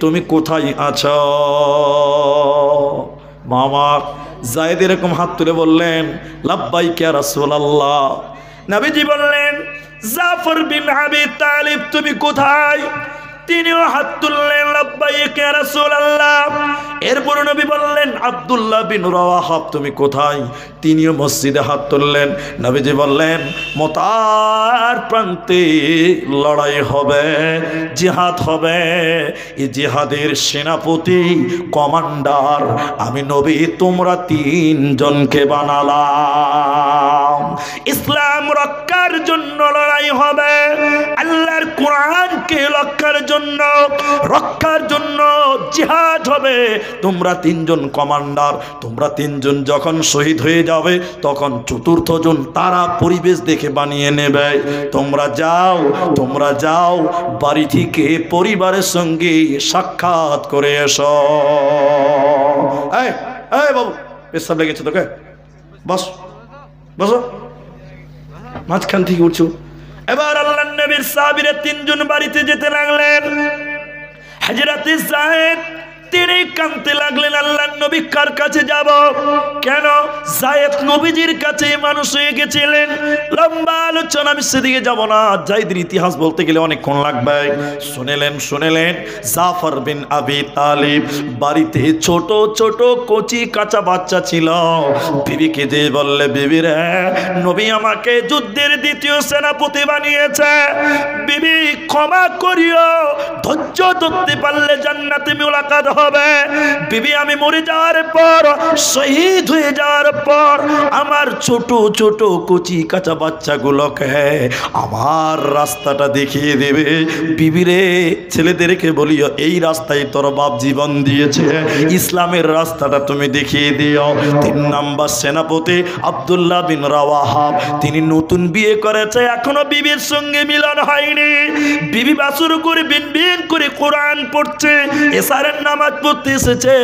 তুমি কোথায় আছো? মামা যায়েদ এরকম হাত তুলে বললেন, লাব্বাইক ইয়া রাসূলুল্লাহ। নবীজি বললেন, জাফর বিন আবি তালিব তুমি কোথায়? তিনিও হাত তুললেন, লাব্বাইক ইয়া রাসূলুল্লাহ। এরপর নবী বললেন, আব্দুল্লাহ বিন রাওয়াহা তুমি কোথায়? তিনিও মসজিদে হাত তুললেন। নবীজি বললেন, মতার প্রান্তে লড়াই হবে, জিহাদ হবে। এই জিহাদের সেনাপতি কমান্ডার আমি নবী, তোমরা তিনজনকে বানালাম। ইসলাম রক্ষার জন্য লড়াই হবে, আল্লাহর কোরআনকে রক্ষার জন্য জিহাদ হবে। তোমরা তিনজন কমান্ডার, তোমরা তিনজন যখন শহীদ হয়ে যাবে তখন চতুর্থ জন তারা পরিবেশ দেখে বানিয়ে নেবে। তোমরা যাও বাড়ি থেকে পরিবারের সঙ্গে সাক্ষাৎ করে এসো। এই বাবু পেশাব লেগেছে তোকে, বসো। মাঝখান থেকে উঠছো। এবার আল্লাহর নবীর সাহাবীরা তিনজন বাড়িতে যেতে লাগলেন। হযরত যায়েদ তিনি কাঁদতে লাগলেন, আল্লাহর নবী কার কাছে যাব? কেন? যায়েদ নবীজির কাছে মানুষ হয়ে গেছিলেন। লম্বা আলোচনা, আমি সেদিকে যাব না, যায়েদের ইতিহাস বলতে গেলে অনেকক্ষণ লাগবে। শুনেলেন জাফর বিন আবি তালিব বাড়িতে ছোট ছোট কচি কাঁচা বাচ্চা ছিল। বিবিকে যে বললে, বিবি রে, নবী আমাকে যুদ্ধের দ্বিতীয় সেনাপতি বানিয়েছে, বিবি ক্ষমা করিও, ধৈর্য ধরতে পারলে জান্নাতে মুলাকাত হবে। বিবি আমি মরে যাওয়ার পর, শহীদ হয়ে যাওয়ার পর আমার ছোট ছোট কচি কাঁচা বাচ্চাগুলোকে আমার রাস্তাটা দেখিয়ে দেবে। বিবি রে, ছেলেদেরকে বলিও এই রাস্তায় তোর বাপ জীবন দিয়েছে, ইসলামের রাস্তাটা তুমি দেখিয়ে দিও। 3 নাম্বার সেনাপতি আব্দুল্লাহ বিন রাওয়াহা, তিনি নতুন বিয়ে করেছে, এখনো বিবির সঙ্গে মিলন হয়নি। বিবি বাসুর করে বিন করে কোরআন পড়ছে, এসারের নামাজ পড়তে এসেছে।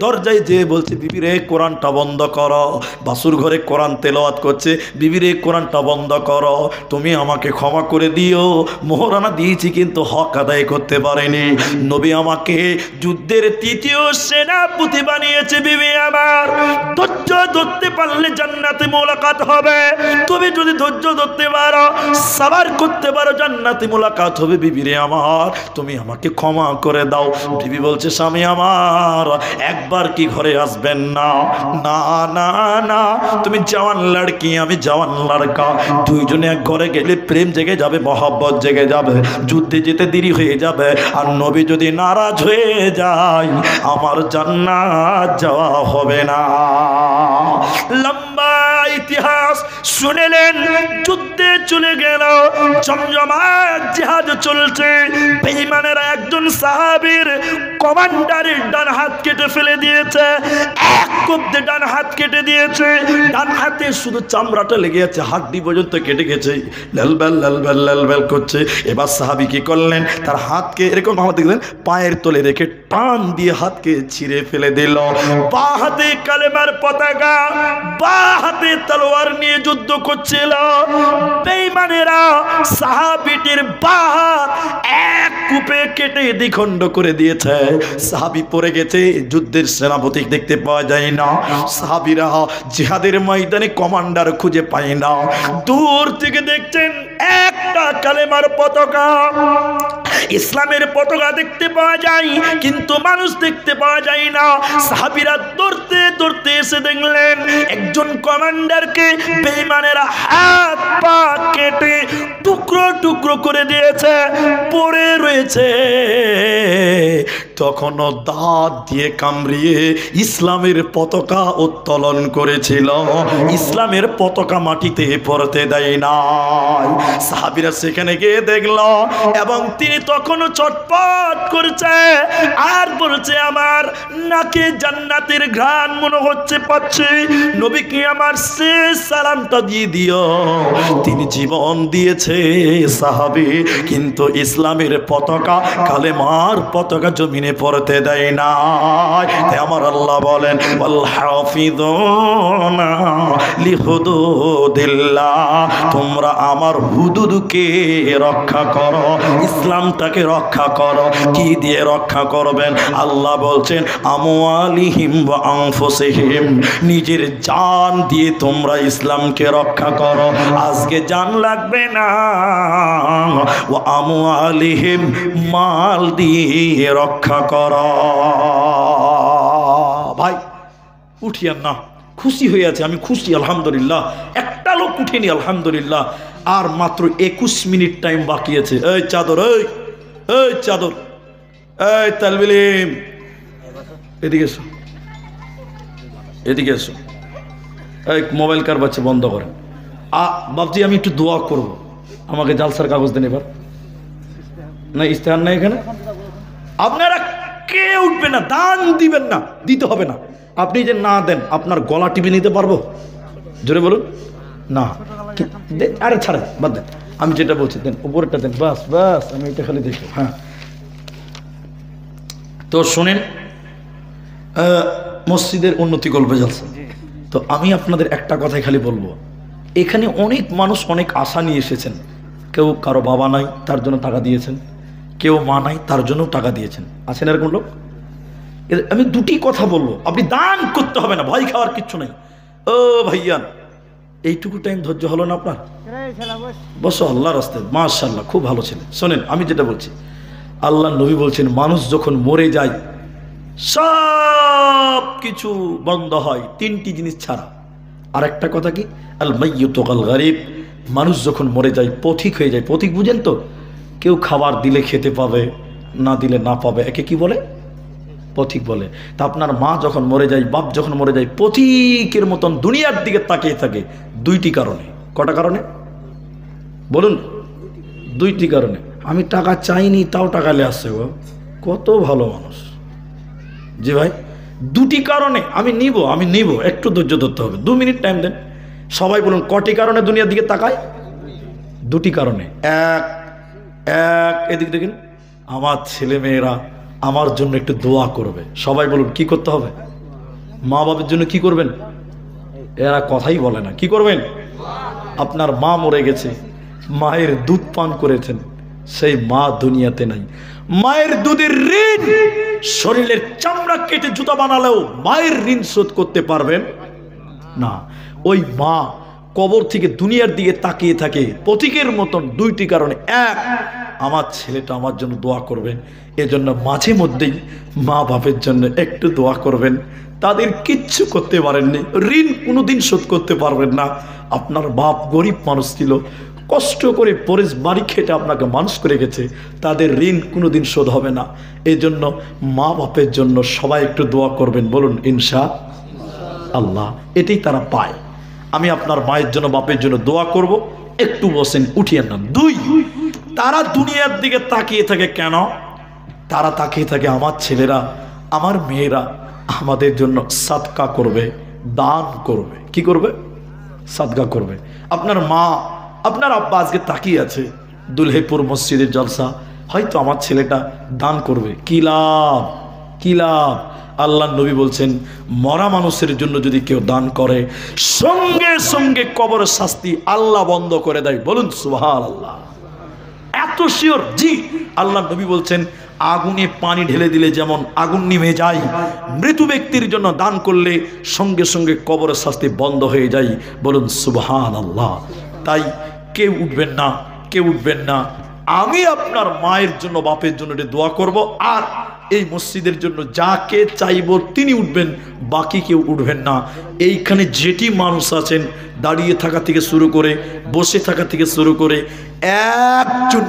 দরজায় যেয়ে বলছে, বিবি রে কোরআনটা বন্ধ করো। বাসুর ঘরে কোরআন তেলাওয়াত করছে, বিবি রে কোরআনটা বন্ধ করো, তুমি আমাকে ক্ষমা করে দিও, মোহরানা দিয়েছি কিন্তু হক আদায় করতে পারেনি। নবী আমাকে যুদ্ধের তৃতীয় সেনাপতি বানিয়েছে। বিবি আমার, ধৈর্য ধরতে পারলে জান্নাতে মুলাকাত হবে। তুমি যদি ধৈর্য ধরতে পারো, সাবার করতে পারো, জান্নাতে মুলাকাত হবে। বিবি রে আমার, তুমি আমাকে ক্ষমা করে দাও। বিবি বলছে, স্বামী আমার, একবার কি ঘরে আসবেন না? না না না, তুমি জওয়ান লড়কি, আমি জওয়ান লড়কা, দুইজনে এক ঘরে গেলে প্রেম জেগে যাবে, মহব্বত জেগে যাবে, যুদ্ধে যেতে দেরি হয়ে যাবে। আর নবী যদি নারাজ হয়ে যায়, আমার জান্নাত যাওয়া হবে না। লম্বা ইতিহাস শুনেলেন, যুদ্ধে চলে গেল, জমজমাট জিহাদ চলছে। বেঈমানেরা একজন সাহাবীর কমান্ডারের ডান হাত কেটে ফেলে দিয়েছে, এক কোপে ডান হাত কেটে দিয়েছে। ডান হাতে শুধু চামড়াটা লেগে আছে, হাড্ডি পর্যন্ত কেটে গেছে, লাল করছে। এবার সাহাবী কি করলেন, তার হাতকে এরকম আমাদের দেখলেন পায়ের তলে রেখে টান দিয়ে হাতকে ছিঁড়ে ফেলে দিল। বাঁ হাতে কালেমার পতাকা, বাঁ হাতে তলোয়ার নিয়ে যুদ্ধ করছিল। বেঈমানেরা সাহাবীটির বাঁ হাত এক কূপে কেটে দ্বিখণ্ড করে দিয়েছে। সাহাবী পড়ে গেছে, যুদ্ধের সেনাপতি দেখতে পাওয়া যায় না। সাহাবীরা জিহাদের ময়দানে কমান্ডার খুঁজে পায় না। দূর থেকে দেখছেন একটা কালেমার পতাকা, ইসলামের পতাকা দেখতে পাওয়া যায়, কিন্তু মানুষ দেখতে পাওয়া যায় না। সাহাবীরা দৌড়তে দৌড়তে এসে দেখলেন একজন কমান্ডারকে বেঈমানেরা হাত পা কেটে টুকরো টুকরো করে দিয়েছে, পড়ে রয়েছে। তখনও দাঁত দিয়ে কামড়িয়ে ইসলামের পতাকা উত্তোলন করেছিল, ইসলামের পতাকা মাটিতে পড়তে দেয় নাই। সাহাবীরা সেখানে গিয়ে দেখল, এবং তিনি তখনও চটপট করছে আর বলছে, আমার নাকে জান্নাতের ঘ্রাণ মনে হচ্ছে পাচ্ছে, নবীকে আমার শেষ সালামটা দিয়ে দিও। তিনি জীবন দিয়েছে সাহাবী, কিন্তু ইসলামের পতাকা, কালেমার পতাকা জমিনে জমিনে পড়তে দেয় না। তাই আমার আল্লাহ বলেন ওয়াল হাফিযুনা লিহুদুদিল্লাহ, তোমরা আমার হুদুদকে রক্ষা করো, ইসলামটাকে রক্ষা করো। কি দিয়ে রক্ষা করবেন? আল্লাহ বলছেন আমওয়ালিহিম ওয়া আনফুসিহিম, নিজের জান দিয়ে তোমরা ইসলামকে রক্ষা করো। আজকে জান লাগবে না, ওয়া আমওয়ালিহিম, মাল দিয়ে রক্ষা করো। ভাই উঠিয়ান না, খুশি হয়ে আছে, আমি খুশি আলহামদুলিল্লাহ। একটা লোক উঠেনি আলহামদুলিল্লাহ। আর মাত্র 21 মিনিট টাইম বাকি আছে। এই চাদর, এই চাদর, এই তালবিলিম, এদিকে এসো, এদিকে এসো। এই মোবাইল কার বাচ্চা বন্ধ করেন। বাবজি আমি একটু দোয়া করব, আমাকে জালসার কাগজ দেন এবার। না ইস্তেহার নাই এখানে। আপনারা কে উঠবে না, দান দিবেন না, দিতে হবে না। আপনি যে না দেন, আপনার গলা টিপে নিতে পারবো? জোরে বলুন না। আরে ছাড়েন, বাদ দেন। আমি যেটা বলছি দেন, উপরেরটা দেন, বাস বাস, আমি এটা খালি দেখি। হ্যাঁ, তো শোনেন, মসজিদের উন্নতি গল্পে জালসা। তো আমি আপনাদের একটা কথাই খালি বলবো, এখানে অনেক মানুষ অনেক আশা নিয়ে এসেছেন। কেউ কারো বাবা নাই, তার জন্য টাকা দিয়েছেন। কেউ মা নাই, তার জন্য টাকা দিয়েছেন। আছেন এরকম লোক? আমি দুটি কথা বলবো, আপনি দান করতে হবে না, ভয় খাওয়ার কিচ্ছু নাই। ও ভাইয়া, এইটুকু টাইম ধৈর্য হলো না আপনার? বসো, আল্লাহ রাস্তায়, মাশাআল্লাহ, খুব ভালো ছেলে। শোনেন আমি যেটা বলছি, আল্লাহ নবী বলছেন মানুষ যখন মরে যায় সব কিছু বন্ধ হয়, তিনটি জিনিস ছাড়া। আর একটা কথা কি, আল মাইয়িতু কাল গারিব, মানুষ যখন মরে যায় পথিক হয়ে যায়। পথিক বুঝেন তো? কেউ খাবার দিলে খেতে পাবে, না দিলে না পাবে, একে কি বলে? পথিক বলে। তা আপনার মা যখন মরে যায়, বাপ যখন মরে যায়, পথিকের মতন দুনিয়ার দিকে তাকিয়ে থাকে। দুইটি কারণে। কটা কারণে বলুন? দুইটি কারণে। আমি টাকা চাইনি তাও টাকা নিয়ে আসছে গো, কত ভালো মানুষ। জি ভাই, দুটি কারণে। আমি নিব, একটু ধৈর্য ধরতে হবে, 2 মিনিট টাইম দেন। সবাই বলুন কটি কারণে দুনিয়ার দিকে তাকায়? দুটি কারণে। এক এদিক দেখেন, আমার ছেলে মেয়েরা আমার জন্য একটু দোয়া করবে। সবাই বলুন কি করতে হবে? মা বাবার জন্য কি করবেন? এরা কথাই বলে না, কি করবেন? আপনার মা মরে গেছে, মায়ের দুধ পান করেছেন, সেই মা দুনিয়াতে নাই। মায়ের দুধের ঋণ, শরীরের চামড়া কেটে জুতা বানালেও মায়ের ঋণ শোধ করতে পারবেন না। ওই মা কবর থেকে দুনিয়ার দিকে তাকিয়ে থাকে পথিকের মতন। দুইটি কারণে। এক, আমার ছেলেটা আমার জন্য দোয়া করবেন। এজন্য মাঝে মধ্যেই মা বাপের জন্য একটু দোয়া করবেন। তাদের কিচ্ছু করতে পারেননি, ঋণ কোনোদিন শোধ করতে পারবেন না। আপনার বাপ গরিব মানুষ ছিল, কষ্ট করে পরেশ বাড়ি খেটে আপনাকে মানুষ করে গেছে, তাদের ঋণ কোনোদিন শোধ হবে না। এই জন্য মা বাপের জন্য সবাই একটু দোয়া করবেন, বলুন ইনশাআল্লাহ। এটাই তারা পায়। আমি আপনার মায়ের জন্য বাপের জন্য দোয়া করব, একটু বসেন, উঠিয়ে না। 2, তারা দুনিয়ার দিকে তাকিয়ে থাকে কেন? তারা তাকিয়ে থাকে আমার ছেলেরা, আমার মেয়েরা আমাদের জন্য সাদকা করবে, দান করবে। কি করবে? সাদকা করবে। আপনার মা, আপনার আব্বা আজকে তাকিয়ে আছে দুলহেপুর মসজিদের জলসা, হয়তো আমার ছেলেটা দান করবে। কি লাভ, কি লাভ? আল্লাহ নবী বলছেন মরা মানুষের জন্য যদি কেউ দান করে সঙ্গে সঙ্গে কবরের শাস্তি আল্লাহ বন্ধ করে দেয়। বলুন সুবহানাল্লাহ। এত শিওর? জি। আল্লাহ নবী বলছেন আগুনে পানি ঢেলে দিলে যেমন আগুন নিভে যায়, মৃত ব্যক্তির জন্য দান করলে সঙ্গে সঙ্গে কবরের শাস্তি বন্ধ হয়ে যায়। বলুন সুবহানাল্লাহ। তাই কেউ উঠবেন না, কেউ উঠবেন না। আমি আপনার মায়ের জন্য বাপের জন্য দোয়া করব, আর এই মসজিদের জন্য যাকে চাইব তিনি উঠবেন, বাকি কেউ উঠবেন না। এইখানে যেটি মানুষ আছেন, দাঁড়িয়ে থাকা থেকে শুরু করে বসে থাকা থেকে শুরু করে, একজন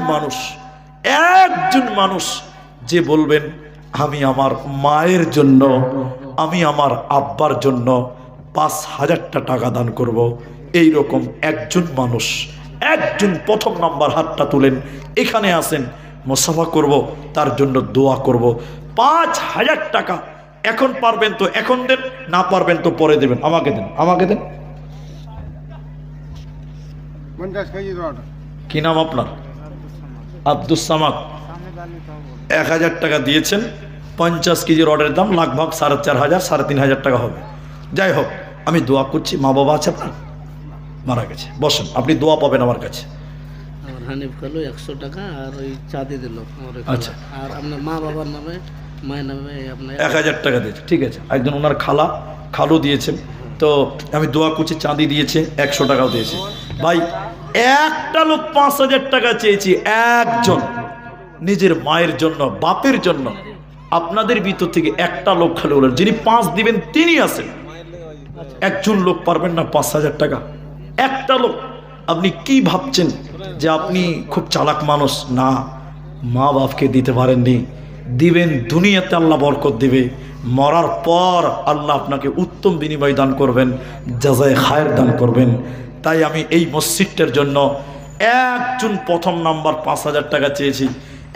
মানুষ যে বলবেন আমি আমার মায়ের জন্য, আমি আমার আব্বার জন্য 5,000টা টাকা দান করব, এই রকম একজন মানুষ, একজন প্রথম নাম্বার হাতটা তুলেন, এখানে আসেন, মুসাফা করব, তার জন্য দোয়া করব। 5,000 টাকা এখন পারবেন তো এখন দেন, না পারবেন তো পরে দেবেন। আমাকে দেন, আমাকে দেন। কি নাম আপনার? আব্দুস সামাদ। 1000 টাকা দিয়েছেন, 50 কেজি রডের দাম লাগভাগ 4,500 3,500 টাকা হবে। যাই হোক, আমি দোয়া করছি। মা বাবা আছে আপনার? মারা গেছে। বসেন, আপনি দোয়া পাবেন আমার কাছে। আমার হানিফ খালু 100 টাকা আর ওই চাঁদি দিল আমার। আচ্ছা, আর আপনার মা বাবার নামে, মায়ের নামে আপনার 1000 টাকা দিয়েছে। ঠিক আছে, একজন ওনার খালু দিয়েছেন। তো আমি দোয়া করছি, চাঁদি দিয়েছে, 100 টাকাও দিয়েছে। ভাই, একটা লোক 5,000 টাকা চেয়েছি, একজন, নিজের মায়ের জন্য, বাপের জন্য। আপনাদের ভিতর থেকে একটা লোক খালি বলেন যিনি 5 দিবেন তিনি আছেন। একজন লোক পারবেন না 5,000 টাকা? একটা লোক। আপনি কি ভাবছেন যে আপনি খুব চালাক মানুষ? না, মা বাপকে দিতে পারেননি, দিবেন। দুনিয়াতে আল্লাহ বরকত দিবে, মরার পর আল্লাহ আপনাকে উত্তম বিনিময় দান করবেন, জাযায়ে খায়ের দান করবেন। তাই আমি এই মসজিদটার জন্য একজন প্রথম নাম্বার 5,000 টাকা চেয়েছি।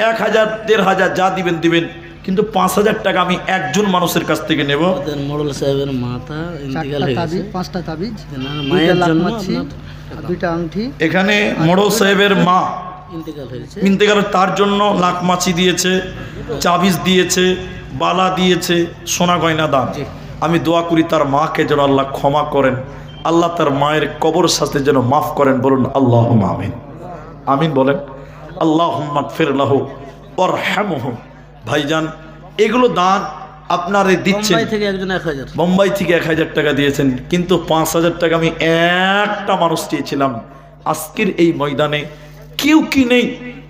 1,000 1,500 যা দিবেন দিবেন, কিন্তু 5,000 টাকা আমি একজন মানুষের কাছ থেকে নেব। মোড়ল সাহেবের মাথা ইন্তেকাল হয়ে গেছে। 5টা তাবিজ, মায়ের জন্য 2টা আংটি। এখানে মোড়ল সাহেবের মা ইন্তেকাল হয়েছে, ইন্তেকাল, তার জন্য লাখমাছি দিয়েছে, চাবিজ দিয়েছে, বালা দিয়েছে, সোনা গয়না দান। আমি দোয়া করি তার মাকে যেন আল্লাহ ক্ষমা করেন, আল্লাহ তার মায়ের কবর সাথে যেন মাফ করেন। বলুন আল্লাহুম্মা আমিন। আমিন বলেন। আল্লাহুম্মা গফির লাহু ওয়ারহামহু। ভাইজান, এগুলো দান আপনারা দিচ্ছেন। মুম্বাই থেকে একজন 1000, মুম্বাই থেকে 1000 টাকা দিয়েছেন, কিন্তু 5,000 টাকা আমি একটা মানুষ চেয়েছিলাম। আজকের এই ময়দানে কেউ কি নেই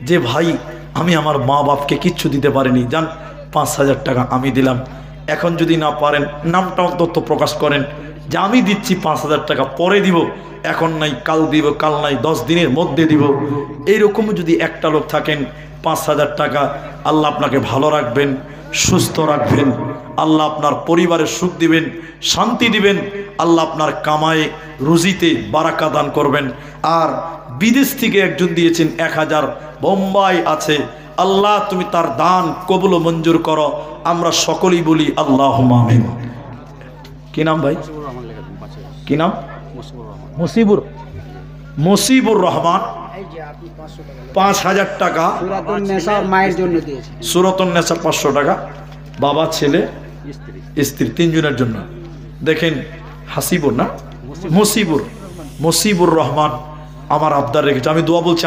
যে ভাই আমি আমার মা বাপকে কিচ্ছু দিতে পারিনি, যান 5,000 টাকা আমি দিলাম। এখন যদি না পারেন, নামটা অন্তত প্রকাশ করেন যে আমি দিচ্ছি 5,000 টাকা, পরে দিব, এখন নাই কাল দিব, কাল নাই 10 দিনের মধ্যে দিব। এইরকম যদি একটা লোক থাকেন, 5,000 টাকা, আল্লাহ আপনাকে ভালো রাখবেন, সুস্থ রাখবেন, আল্লাহ আপনার পরিবারের সুখ দিবেন, শান্তি দিবেন, আল্লাহ আপনার কামায়ে রুজিতে বারাকা দান করবেন। আর বিদেশ থেকে একজন দিয়েছেন 1,000, বোম্বাই আছে, আল্লাহ তুমি তার দান কবুল ও মঞ্জুর করো। আমরা সকলেই বলি আল্লাহুম্মা আমিন। কি নাম ভাই? কি নাম? মুসিবুর রহমান। 5,000 টাকা সূরাতুন নেসা মায়ের জন্য দিয়েছে। সূরাতুন নেসা 500 টাকা, বাবা, ছেলে, স্ত্রী, 3 জনের জন্য। দেখেন, হাসিবুর না মুসিবুর রহমান আমার আবদার রেখেছে। আমি দোয়া বলছি।